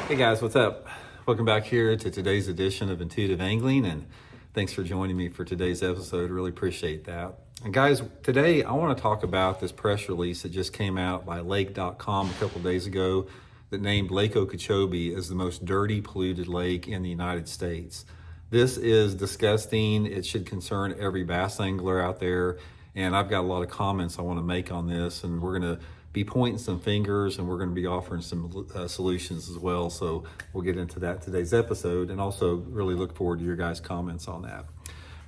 Hey guys, what's up? Welcome back here to today's edition of Intuitive Angling, and thanks for joining me for today's episode. Really appreciate that. And guys, today I want to talk about this press release that just came out by Lake.com a couple days ago that named Lake Okeechobee as the most dirty, polluted lake in the United States. This is disgusting. It should concern every bass angler out there, and I've got a lot of comments I want to make on this, and we're going to be pointing some fingers, and we're going to be offering some solutions as well. So we'll get into that today's episode, and also really look forward to your guys' comments on that.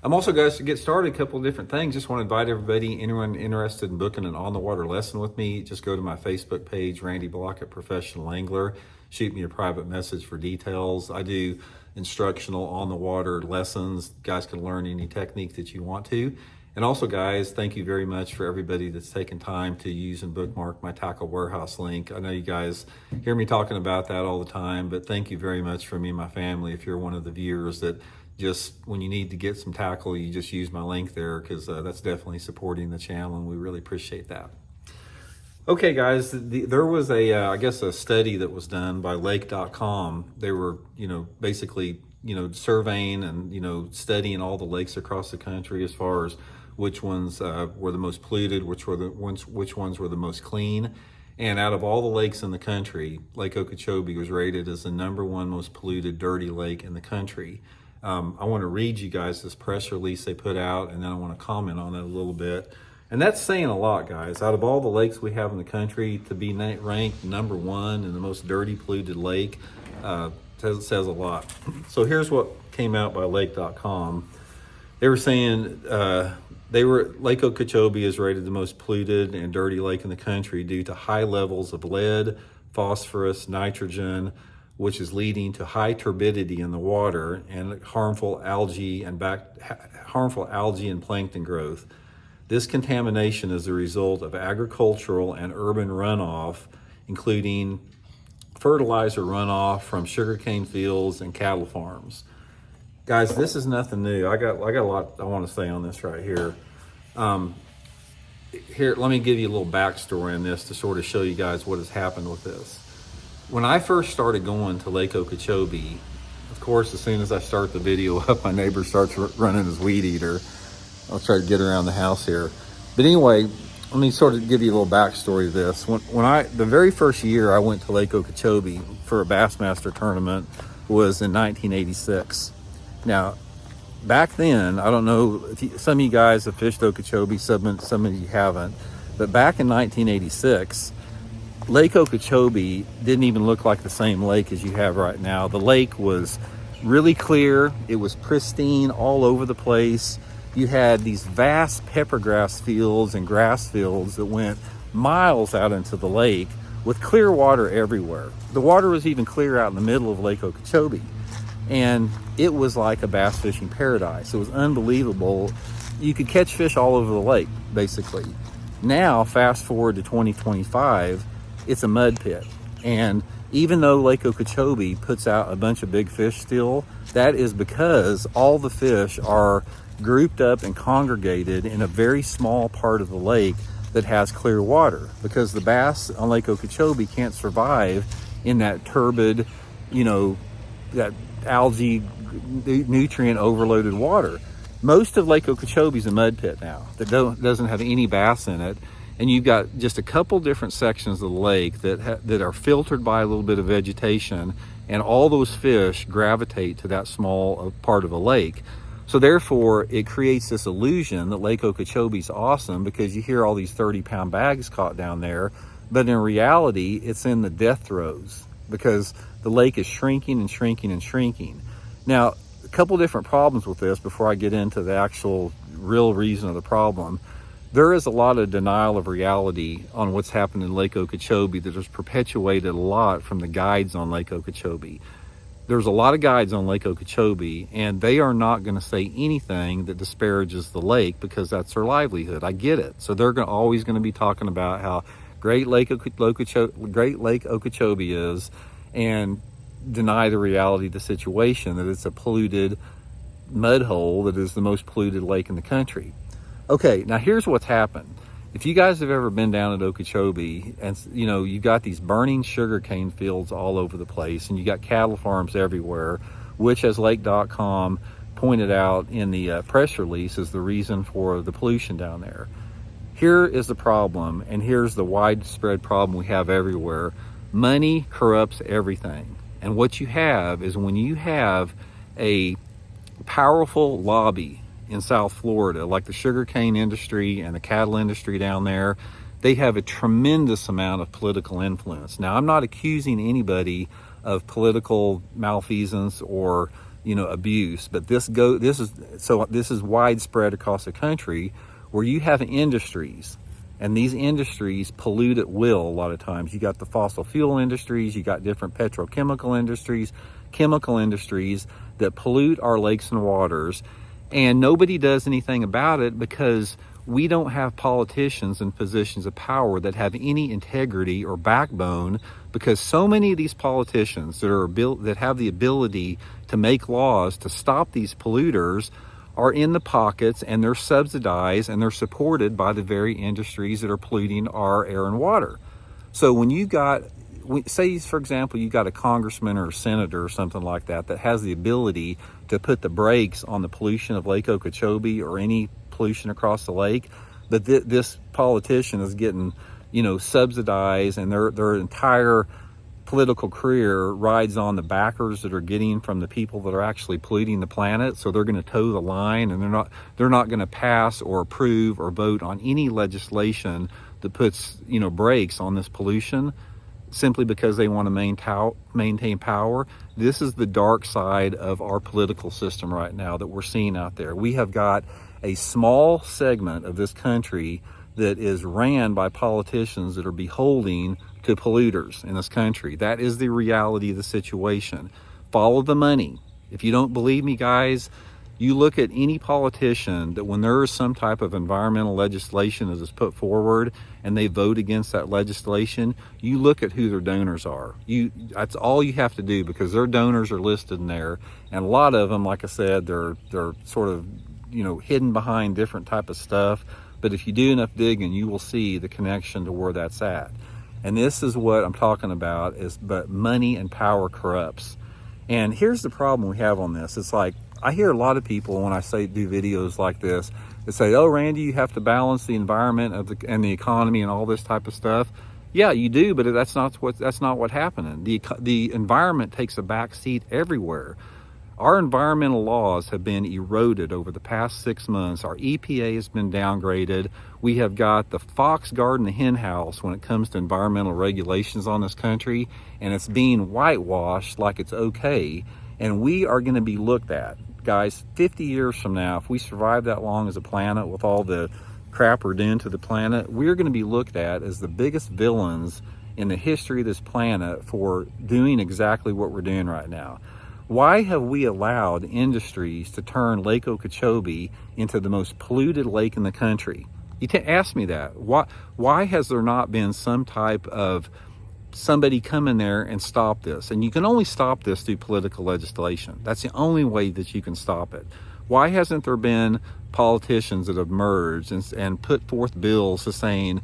I'm also, guys, to get started, a couple of different things. Just want to invite everybody, anyone interested in booking an on-the-water lesson with me, just go to my Facebook page, Randy Blaukat Professional Angler. Shoot me a private message for details. I do instructional on-the-water lessons. You guys can learn any technique that you want to. And also, guys, thank you very much for everybody that's taken time to use and bookmark my Tackle Warehouse link. I know you guys hear me talking about that all the time, but thank you very much for me and my family. If you're one of the viewers that just, when you need to get some tackle, you just use my link there, because that's definitely supporting the channel, and we really appreciate that. Okay, guys, there was I guess a study that was done by Lake.com. They were, basically, surveying and, studying all the lakes across the country as far as which ones were the most polluted, which ones were the most clean. And out of all the lakes in the country, Lake Okeechobee was rated as the #1 most polluted, dirty lake in the country. I want to read you guys this press release they put out, and then I want to comment on it a little bit. And that's saying a lot, guys. Out of all the lakes we have in the country, to be ranked #1 in the most dirty, polluted lake says a lot. So here's what came out by Lake.com. They were saying Lake Okeechobee is rated the most polluted and dirty lake in the country due to high levels of lead, phosphorus, nitrogen, which is leading to high turbidity in the water and harmful algae and plankton growth. This contamination is the result of agricultural and urban runoff, including fertilizer runoff from sugarcane fields and cattle farms. Guys, this is nothing new. I got a lot I want to say on this right here. Here, let me give you a little backstory on this to sort of show you guys what has happened with this. When I first started going to Lake Okeechobee, of course, as soon as I start the video up, my neighbor starts running his weed eater. I'll try to get around the house here. But anyway, let me sort of give you a little backstory of this. The very first year I went to Lake Okeechobee for a Bassmaster tournament was in 1986. Now, back then, I don't know if some of you guys have fished Okeechobee, some of you haven't, but back in 1986, Lake Okeechobee didn't even look like the same lake as you have right now. The lake was really clear. It was pristine all over the place. You had these vast peppergrass fields and grass fields that went miles out into the lake with clear water everywhere. The water was even clear out in the middle of Lake Okeechobee. And it was like a bass fishing paradise. It was unbelievable. You could catch fish all over the lake, basically. Now, fast forward to 2025, it's a mud pit. And even though Lake Okeechobee puts out a bunch of big fish still, that is because all the fish are grouped up and congregated in a very small part of the lake that has clear water, because the bass on Lake Okeechobee can't survive in that turbid, that algae nutrient overloaded water. Most of Lake Okeechobee is a mud pit now that doesn't have any bass in it, and you've got just a couple different sections of the lake that are filtered by a little bit of vegetation, and all those fish gravitate to that small part of a lake. So therefore, it creates this illusion that Lake Okeechobee is awesome because you hear all these 30-pound bags caught down there, but in reality, it's in the death throes because the lake is shrinking and shrinking and shrinking. Now, a couple different problems with this before I get into the actual real reason of the problem. There is a lot of denial of reality on what's happened in Lake Okeechobee that has perpetuated a lot from the guides on Lake Okeechobee. There's a lot of guides on Lake Okeechobee, and they are not going to say anything that disparages the lake because that's their livelihood. I get it. So they're always going to be talking about how great Lake Okeechobee is, and deny the reality of the situation, that it's a polluted mud hole that is the most polluted lake in the country. Okay, now here's what's happened. If you guys have ever been down at Okeechobee, and you know, you got these burning sugarcane fields all over the place, and you got cattle farms everywhere, which, as Lake.com pointed out in the press release, is the reason for the pollution down there. Here is the problem, and here's the widespread problem we have everywhere. Money corrupts everything. And what you have is, when you have a powerful lobby in South Florida, like the sugarcane industry and the cattle industry down there, they have a tremendous amount of political influence. Now, I'm not accusing anybody of political malfeasance or, you know, abuse, but this is widespread across the country, where you have industries, and these industries pollute at will. A lot of times you got the fossil fuel industries, you got different petrochemical industries, chemical industries that pollute our lakes and waters, and nobody does anything about it because we don't have politicians in positions of power that have any integrity or backbone, because so many of these politicians that have the ability to make laws to stop these polluters are in the pockets, and they're subsidized, and they're supported by the very industries that are polluting our air and water. So when you got, say for example, you got a congressman or a senator or something like that that has the ability to put the brakes on the pollution of Lake Okeechobee or any pollution across the lake, but this politician is getting, you know, subsidized, and their entire political career rides on the backers that are getting from the people that are actually polluting the planet. So they're going to toe the line, and they're not going to pass or approve or vote on any legislation that puts, you know, brakes on this pollution, simply because they want to maintain power. This is the dark side of our political system right now that we're seeing out there. We have got a small segment of this country that is ran by politicians that are beholden to polluters in this country. That is the reality of the situation. Follow the money. If you don't believe me, guys, you look at any politician that, when there is some type of environmental legislation that is put forward and they vote against that legislation, you look at who their donors are. That's all you have to do, because their donors are listed in there. And a lot of them, like I said, they're sort of, you know, hidden behind different type of stuff. But if you do enough digging, you will see the connection to where that's at. And this is what I'm talking about, but money and power corrupts. And here's the problem we have on this. It's like, I hear a lot of people, when I do videos like this, that say, "Oh, Randy, you have to balance the environment and the economy and all this type of stuff." Yeah, you do, but that's not what's happening. The environment takes a back seat everywhere. Our environmental laws have been eroded over the past 6 months. Our EPA has been downgraded. We have got the fox guarding the hen house when it comes to environmental regulations on this country, and it's being whitewashed like it's okay. And we are going to be looked at, guys, 50 years from now, if we survive that long as a planet with all the crap we're doing to the planet, we're going to be looked at as the biggest villains in the history of this planet for doing exactly what we're doing right now. Why have we allowed industries to turn Lake Okeechobee into the most polluted lake in the country? You ask me that. Why has there not been some type of somebody come in there and stop this? And you can only stop this through political legislation. That's the only way that you can stop it. Why hasn't there been politicians that have merged and put forth bills to saying,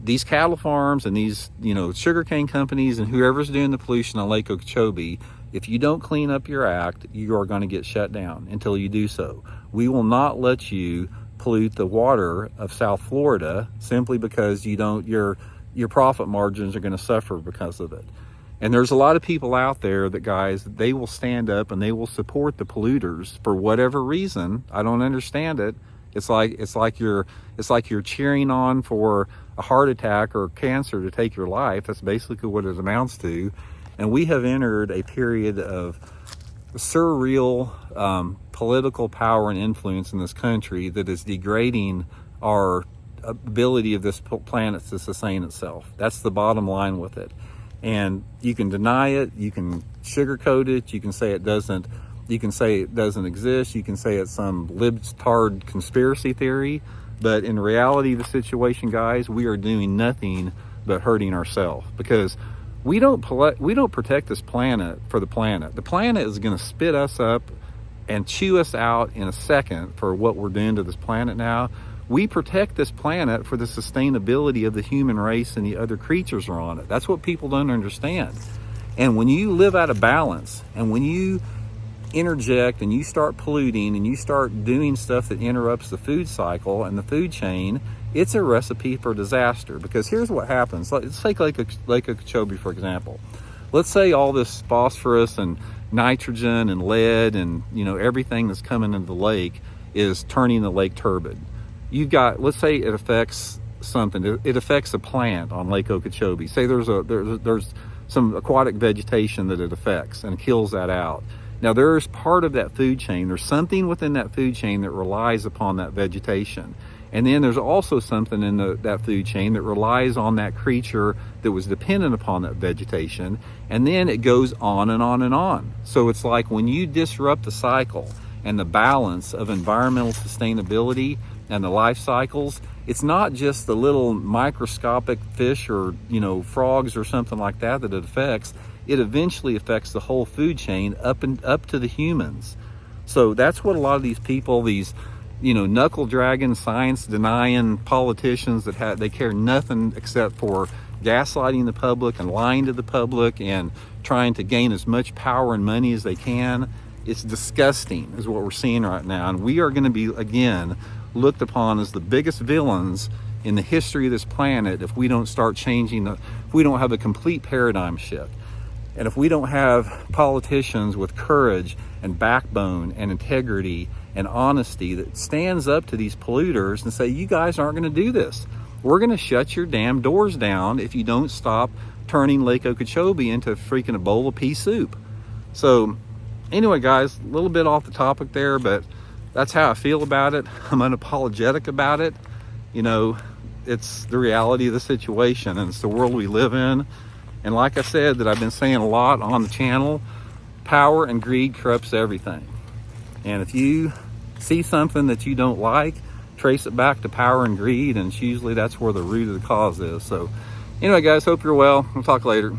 these cattle farms and these, you know, sugarcane companies and whoever's doing the pollution on Lake Okeechobee, if you don't clean up your act, you are going to get shut down until you do so. We will not let you pollute the water of South Florida simply because your profit margins are going to suffer because of it. And there's a lot of people out there that, guys, they will stand up and they will support the polluters for whatever reason. I don't understand it. It's like you're cheering on for a heart attack or cancer to take your life. That's basically what it amounts to. And we have entered a period of surreal political power and influence in this country that is degrading our ability of this planet to sustain itself. That's the bottom line with it. And you can deny it, you can sugarcoat it, you can say it doesn't exist, you can say it's some libtard conspiracy theory, but in reality of the situation, guys, we are doing nothing but hurting ourselves, because we don't protect this planet for the planet. The planet is going to spit us up and chew us out in a second for what we're doing to this planet now. we protect this planet for the sustainability of the human race and the other creatures are on it. That's what people don't understand. And when you live out of balance, and when you interject and you start polluting and you start doing stuff that interrupts the food cycle and the food chain, it's a recipe for disaster. Because here's what happens. Let's take Lake Okeechobee, for example. Let's say all this phosphorus and nitrogen and lead and, you know, everything that's coming into the lake is turning the lake turbid. You've got, let's say it affects something. It affects a plant on Lake Okeechobee. Say there's some aquatic vegetation that it affects and kills that out. Now there's part of that food chain. There's something within that food chain that relies upon that vegetation. And then there's also something in that food chain that relies on that creature that was dependent upon that vegetation. And then it goes on and on and on. So it's like when you disrupt the cycle and the balance of environmental sustainability and the life cycles, it's not just the little microscopic fish or, you know, frogs or something like that that it affects. It eventually affects the whole food chain up to the humans. So that's what a lot of these people, these, you know, knuckle dragging, science denying politicians that they care nothing except for gaslighting the public and lying to the public and trying to gain as much power and money as they can. It's disgusting is what we're seeing right now. And we are going to be, again, looked upon as the biggest villains in the history of this planet if we don't start changing, if we don't have a complete paradigm shift. And if we don't have politicians with courage and backbone and integrity and honesty that stands up to these polluters and say, you guys aren't going to do this. We're going to shut your damn doors down if you don't stop turning Lake Okeechobee into a freaking bowl of pea soup. So anyway, guys, a little bit off the topic there, but that's how I feel about it. I'm unapologetic about it. You know, it's the reality of the situation and it's the world we live in. And like I said, that I've been saying a lot on the channel, power and greed corrupts everything. And if you see something that you don't like, trace it back to power and greed, and usually that's where the root of the cause is. So anyway, guys, hope you're well. We'll talk later.